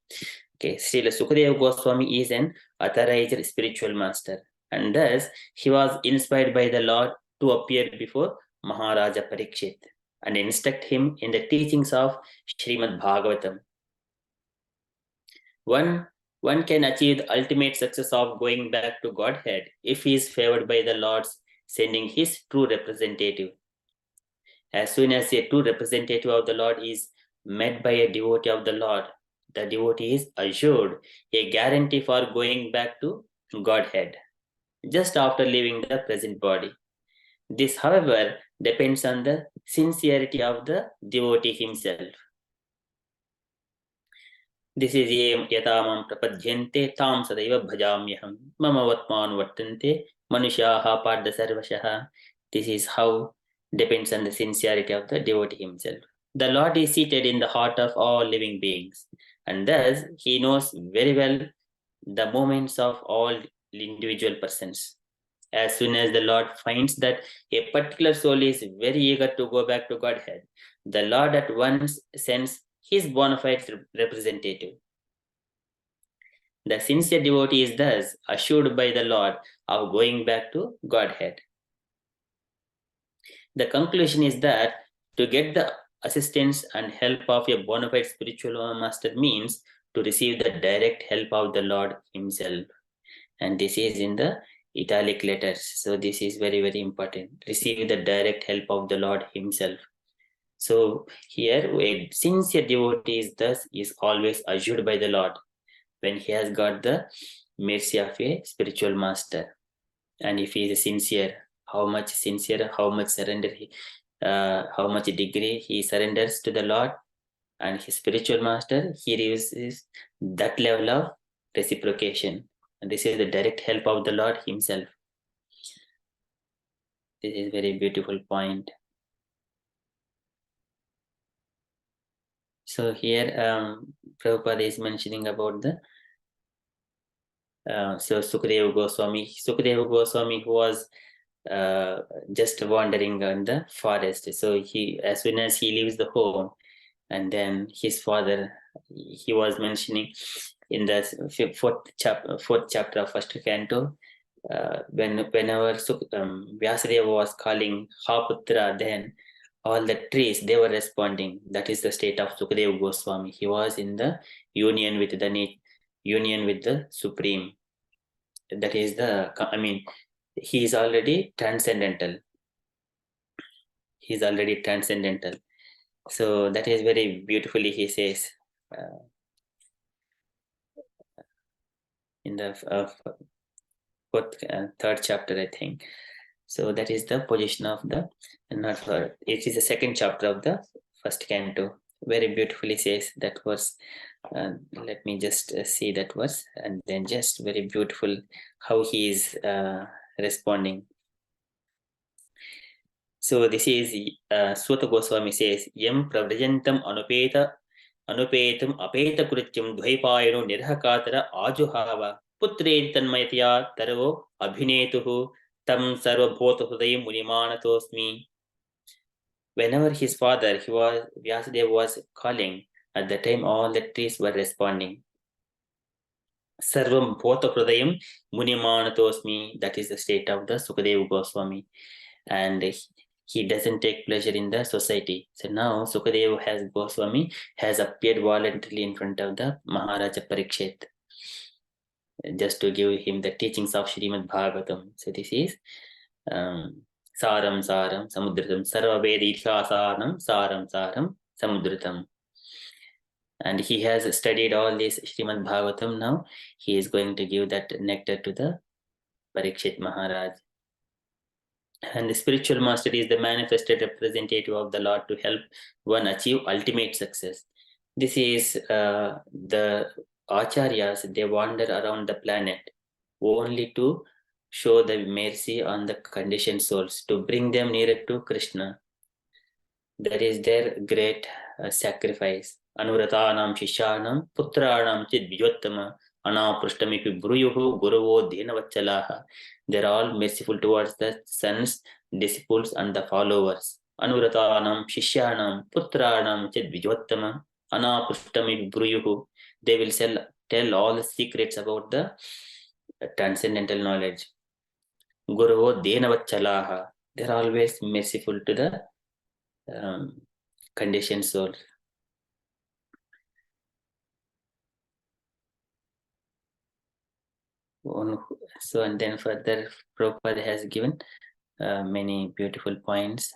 Okay, Srila Sukadeva Goswami is an authorized spiritual master, and thus he was inspired by the Lord to appear before Maharaja Parikshit and instruct him in the teachings of Srimad Bhagavatam. One can achieve the ultimate success of going back to Godhead if he is favored by the Lord's sending his true representative. As soon as a true representative of the Lord is met by a devotee of the Lord, the devotee is assured a guarantee for going back to Godhead just after leaving the present body. This, however, depends on the sincerity of the devotee himself. This is yatamam prapadyante tam sadaiva bhajamyaham mama vatman vartante manusyaha padda sarvashaha. This is how depends on the sincerity of the devotee himself. The Lord is seated in the heart of all living beings, and thus he knows very well the moments of all individual persons. As soon as the Lord finds that a particular soul is very eager to go back to Godhead, the Lord at once sends his bona fide representative. The sincere devotee is thus assured by the Lord of going back to Godhead. The conclusion is that to get the assistance and help of a bona fide spiritual master means to receive the direct help of the Lord himself. And this is in the italic letters. So this is very, very important. Receive the direct help of the Lord himself. So here a sincere devotee is thus is always assured by the Lord when he has got the mercy of a spiritual master. And if he is sincere, how much sincere, how much surrender how much degree he surrenders to the Lord and his spiritual master, he receives that level of reciprocation. And this is the direct help of the Lord himself. This is a very beautiful point. So here Prabhupada is mentioning about the so Sukadeva Goswami who was just wandering in the forest. So he, as soon as he leaves the home, and then his father, he was mentioning in the fourth chapter of first canto, whenever Vyasadeva was calling Ha Putra, then all the trees, they were responding. That is the state of Sukadeva Goswami. He was in the union with the Supreme. That is he is already transcendental. So that is very beautifully he says in the third chapter, I think. So that is the position of the, not third, it is the second chapter of the first canto. Very beautifully says that verse. Let me just see that verse, and then just very beautiful how he is responding. So this is Suta Goswami says, Yam Pravrajantam Anupetam Apeta Kurityam Dvaipayano Nirhakatara Ajuhava Putre Tanmayatya Taravo Abhinetuhu Tam Sarva Bhota Hudayam Munimanatosmi. Whenever his father, Vyasadeva was calling, at the time all the trees were responding. Sarvam Bhota Hridayam Munimanatosmi. That is the state of the Sukadeva Goswami. And he doesn't take pleasure in the society. So now Sukadeva Goswami has appeared voluntarily in front of the Maharaja Parikshit, just to give him the teachings of Srimad Bhagavatam. So this is Saram Samudritam Sarva Veditha Saram Samudritam. And he has studied all this Srimad Bhagavatam. Now he is going to give that nectar to the Parikshit Maharaj. And the spiritual master is the manifested representative of the Lord to help one achieve ultimate success. This is the acharyas, they wander around the planet only to show the mercy on the conditioned souls, to bring them nearer to Krishna. That is their great sacrifice. Anuratanam Shishanam Putranam Chid Vijottama Anaprishtamipi Bruyuhu Guruvo Dhenavachalaha. They're all merciful towards the sons, disciples, and the followers. Anuratanam Shishyanam Putranam Chid Vijottama Anaprishtamipi Bruyuhu. They will tell all the secrets about the transcendental knowledge. Guruvo Dhenavachalaha. They're always merciful to the conditioned soul. So, and then further Prabhupada has given many beautiful points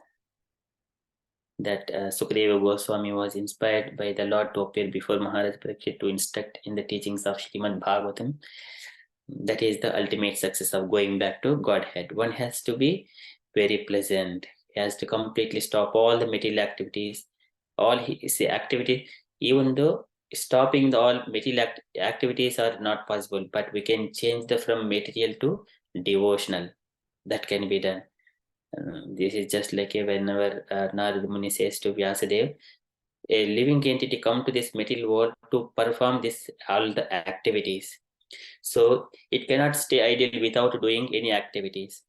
that Sukadeva Goswami was inspired by the Lord to appear before Maharaj Parikshit to instruct in the teachings of Srimad Bhagavatam. That is the ultimate success of going back to Godhead. One has to be very pleasant. He has to completely stop all the material activities, all his activity, even though stopping all material activities are not possible, but we can change from material to devotional. That can be done. This is just like whenever Narada Muni says to Vyasadeva, a living entity come to this material world to perform all the activities. So it cannot stay idle without doing any activities.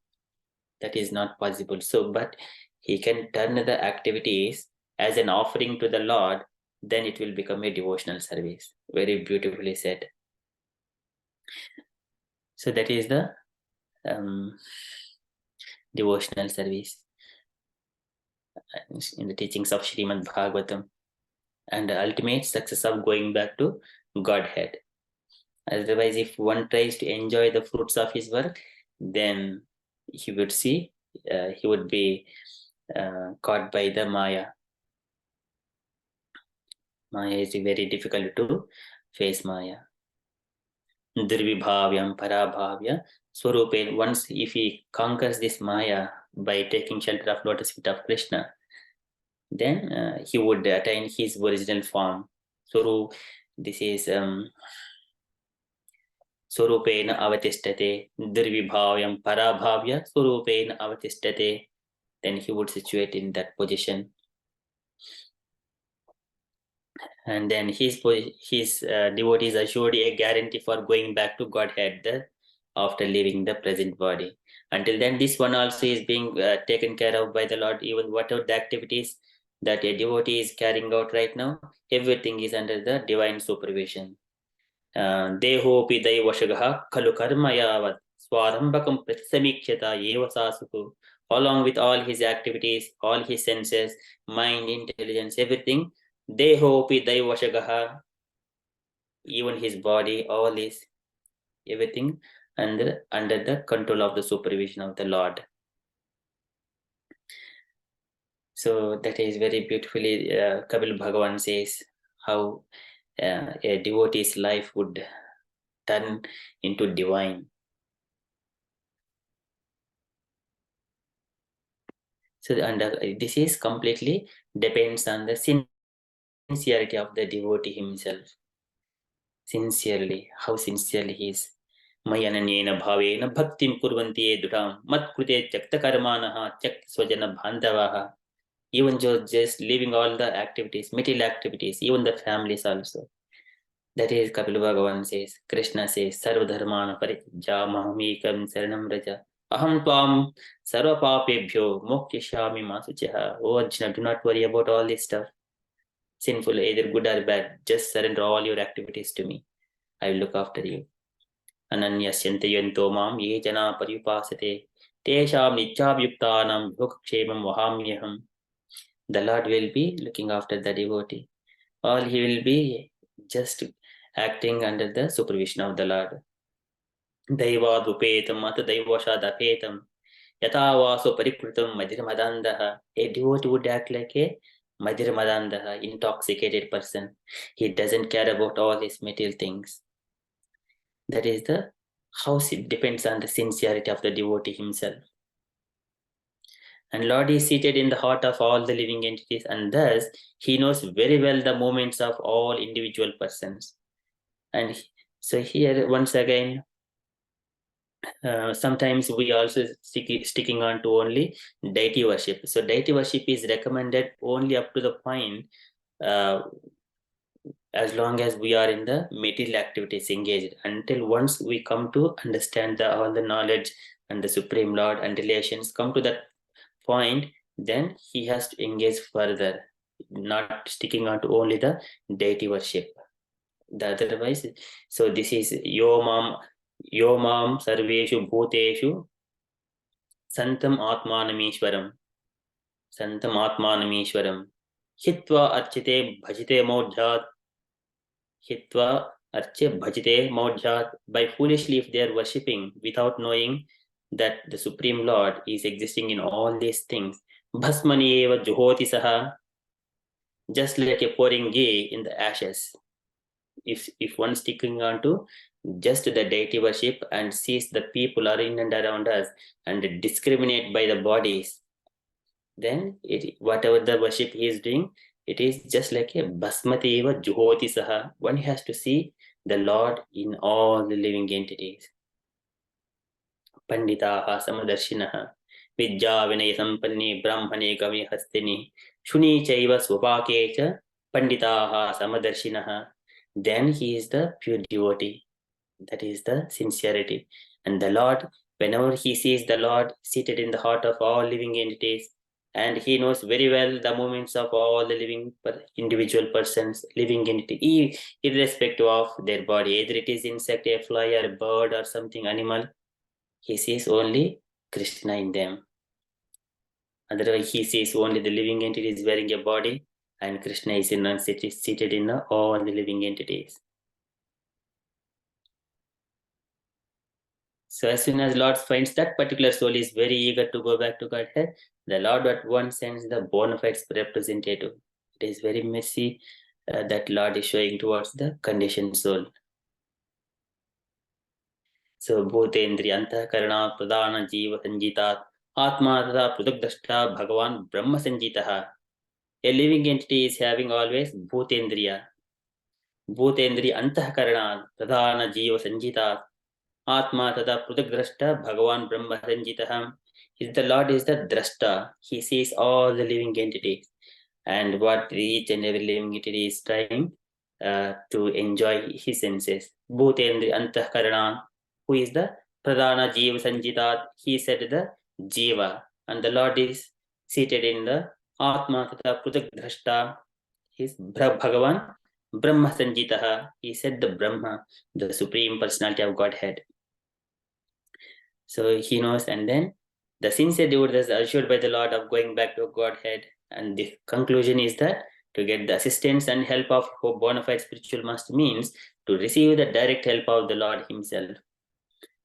That is not possible. So, but he can turn the activities as an offering to the Lord, then it will become a devotional service. Very beautifully said. So that is the devotional service in the teachings of Srimad Bhagavatam, and the ultimate success of going back to Godhead. Otherwise, if one tries to enjoy the fruits of his work, then he would see, he would be caught by the Maya. Maya is very difficult to face Maya. Dirvibhavyam Parabhavya Swarupen. Once if he conquers this Maya by taking shelter of lotus feet of Krishna, then he would attain his original form. So this is Swarupena avatistate, Dirvibhavyam Parabhavya Swarupena avatistate. Then he would situate in that position. And then his devotees assured a guarantee for going back to Godhead after leaving the present body. Until then, this one also is being taken care of by the Lord. Even whatever the activities that a devotee is carrying out right now, everything is under the divine supervision. Dehopi daivashagaha kalu karma yavat swarambakam pratisamikshata eva sasuku. Along with all his activities, all his senses, mind, intelligence, everything, Dehopi daivashagaha, even his body, all is everything under the control of the supervision of the Lord. So that is very beautifully Kapil Bhagavan says how a devotee's life would turn into divine. So this is completely depends on the sincerity of the devotee himself. Sincerely, how sincerely he is. Mayananyena bhavena bhaktim kurvanti edudam matkrute chakta karmanaha chakta swajana bandhavaha. Even just leaving all the activities, material activities, even the families also. That is Kapil Bhagavan says, Krishna says, Sarva dharmana parijja mahamekam saranam raja. Aham tvam sarva papebhyo mokshami masuchaha. Oh Arjuna, do not worry about all this stuff. Sinful, either good or bad. Just surrender all your activities to me. I will look after you. Ananyasyante yanto mam ye jana paripasate tesham nityabhyuktanam yogakshemam vahamyaham. The Lord will be looking after the devotee. All he will be just acting under the supervision of the Lord. Daivad upetam mat daivashadapetam yatavaso parikrutam madhirmadandaha. A devotee would act like a madhirmadandaha, intoxicated person. He doesn't care about all his material things. That is the how it depends on the sincerity of the devotee himself. And Lord is seated in the heart of all the living entities, and thus he knows very well the movements of all individual persons. And so here once again, sometimes we also sticking on to only deity worship. So deity worship is recommended only up to the point as long as we are in the material activities engaged. Until once we come to understand all the knowledge and the Supreme Lord and relations, come to that point, then he has to engage further, not sticking on to only the deity worship. The otherwise, so this is yo mam sarveshu bhuteshu santam atmanamishwaram hitva archite bhajite modhyat hitva arche bhajite modhyat. By foolishly if they are worshipping without knowing that the Supreme Lord is existing in all these things, bhasmani eva juhoti saha, just like a pouring ghee in the ashes. If one sticking on to just the deity worship and sees the people are in and around us and discriminate by the bodies, then whatever the worship he is doing, it is just like a basmati eva juhoti saha. One has to see the Lord in all the living entities. Panditaha samadarshinaha vidya vinay sampanni brahmane kami hastini shuni chaiva swapake cha panditaha samadarshinaha. Then he is the pure devotee. That is the sincerity. And the Lord, whenever he sees the Lord seated in the heart of all living entities, and he knows very well the movements of all the living individual persons, living entity, irrespective of their body, either it is insect, a fly, or a bird, or something animal, he sees only Krishna in them. Otherwise, he sees only the living entities wearing a body, and Krishna is seated in all the living entities. So as soon as Lord finds that particular soul is very eager to go back to Godhead, the Lord at once sends the bona fide representative. It is very mercy that Lord is showing towards the conditioned soul. So bhutendri antakarana pradana jiva sanjita atma tata pruthakdrashta bhagavan brahma sanjitaha. A living entity is having always bhutendriya. Bhutendri antakarana pradana jiva sanjita atma tata pruthakdrashta bhagavan brahma sanjitaha. The Lord is the drashta. He sees all the living entities and what each and every living entity is trying to enjoy his senses. Bhutendri antakarana, who is the pradana jiva sanjitat, he said the jiva, and the Lord is seated in the atma tata pruthak drashta, his bhagavan brahma sanjitaha, he said the Brahma, the supreme personality of Godhead. So he knows, and then the sincere devotee is assured by the Lord of going back to Godhead, and the conclusion is that to get the assistance and help of bona fide spiritual master means to receive the direct help of the Lord himself.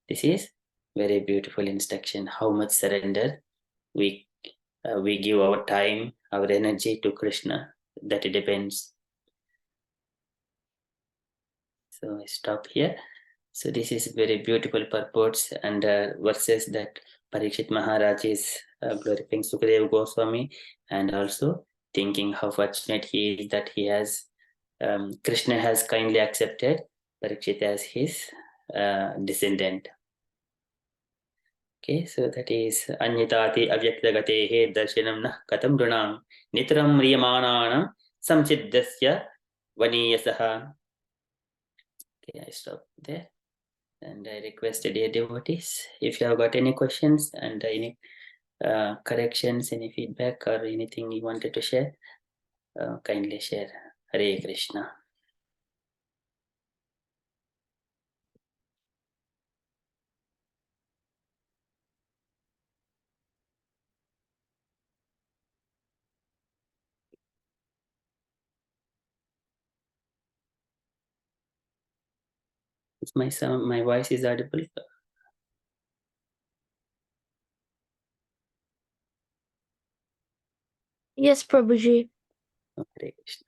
This is very beautiful instruction, how much surrender we give our time, our energy to Krishna. That depends. So I stop here. So this is very beautiful purports and verses that Parikshit Maharaj is glorifying Sukadeva Goswami, and also thinking how fortunate he is that he has Krishna has kindly accepted Parikshit as his descendant. Okay, so that is Anyatati Avyaktagatehe Darshanam na Katam Drunam Nitram Riyamananam Samchiddasya Vaniyasaha. Okay, I stop there. And I requested dear devotees, if you have got any questions and any corrections, any feedback or anything you wanted to share, kindly share. Hare Krishna. Is my sound, my voice is audible? Yes, Prabhuji. Hare Krishna.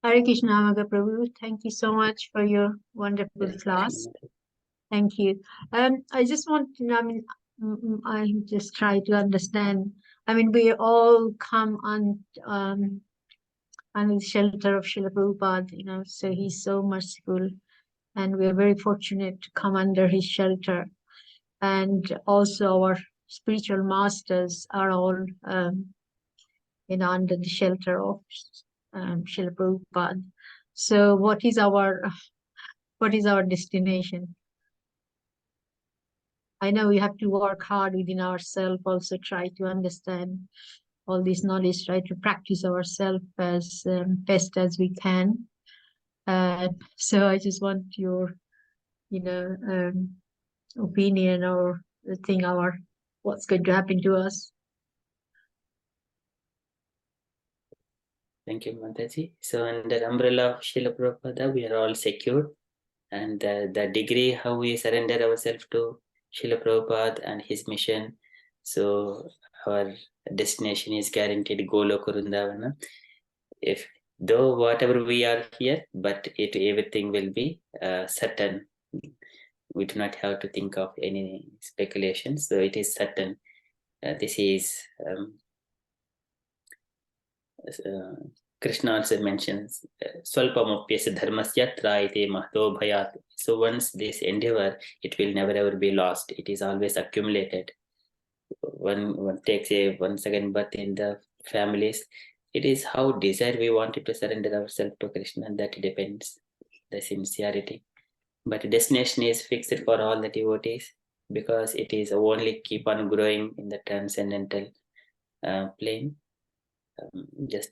Hare Krishna, Amogha Prabhu. Thank you so much for your wonderful Hare class. Krishna. Thank you. I just want to know, I just try to understand. We all come under the shelter of Srila Prabhupada, so he's so merciful, and we are very fortunate to come under his shelter. And also our spiritual masters are all, under the shelter of Srila Prabhupada. So what is our destination? I know we have to work hard within ourselves, also try to understand all this knowledge, try to practice ourselves as best as we can. So I just want your, opinion or thing what's going to happen to us. Thank you, Mataji. So under the umbrella of Srila Prabhupada, we are all secure. And the degree how we surrender ourselves to Srila Prabhupada and his mission, so our destination is guaranteed, Goloka Vrindavana. If though whatever we are here, but everything will be certain. We do not have to think of any speculation, so it is certain. This is Krishna also mentions Swalpamapyasya dharmasya trayate mahto bhayat. So once this endeavor, it will never ever be lost. It is always accumulated. One takes a 1 second birth in the families. It is how desire we wanted to surrender ourselves to Krishna. That depends the sincerity. But destination is fixed for all the devotees because it is only keep on growing in the transcendental plane.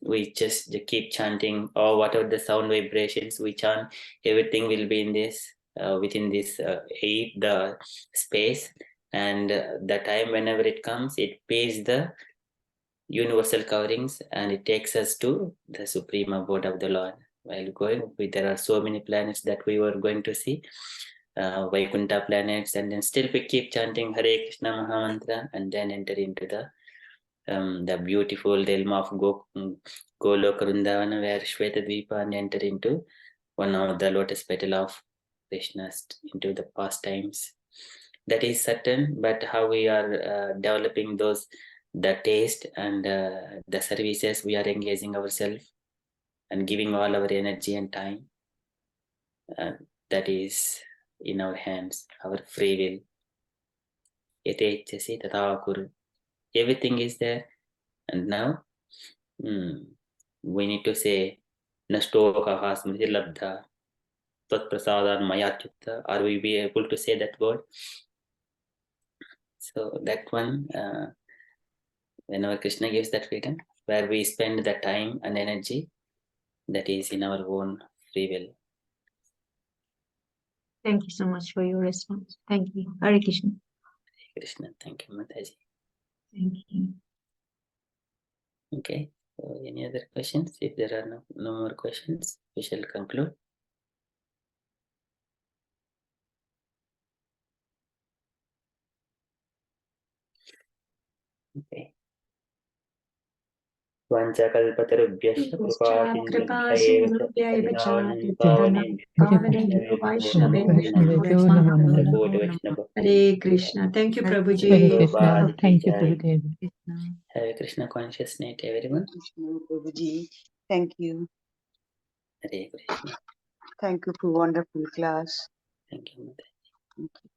We just keep chanting, or whatever the sound vibrations we chant, everything will be in this within this the space, and the time whenever it comes, it pays the universal coverings and it takes us to the supreme abode of the Lord. While going, there are so many planets that we were going to see. Vaikuntha planets, and then still we keep chanting Hare Krishna Mahamantra, and then enter into the beautiful realm of Goloka Vrindavana, where Shvetadvipa, and enter into one of the lotus petal of Krishna's into the pastimes. That is certain, but how we are developing the taste and the services, we are engaging ourselves and giving all our energy and time. That is in our hands, our free will. Yatechasi tata kuru. Everything is there, and now we need to say Nastoka Smriti Labdha Tat Prasadan Mayachutta. Are we be able to say that word? So that one, whenever Krishna gives that freedom, where we spend the time and energy, that is in our own free will. Thank you so much for your response. Thank you. Hare Krishna. Hare Krishna. Thank you, Mataji. Thank you. Okay. So any other questions? If there are no more questions, we shall conclude. Okay. Vanchakalpatarubhyascha कृपा कृपासिन्धुभ्यैव Hare Krishna. Thank you, Prabhuji. Hare Krishna. Thank you, Gurudev. Have a Krishna conscious night, everyone. Krishna, Prabhuji. Thank you. Hare Krishna. Thank you for wonderful class. Thank you, Mother. Thank you.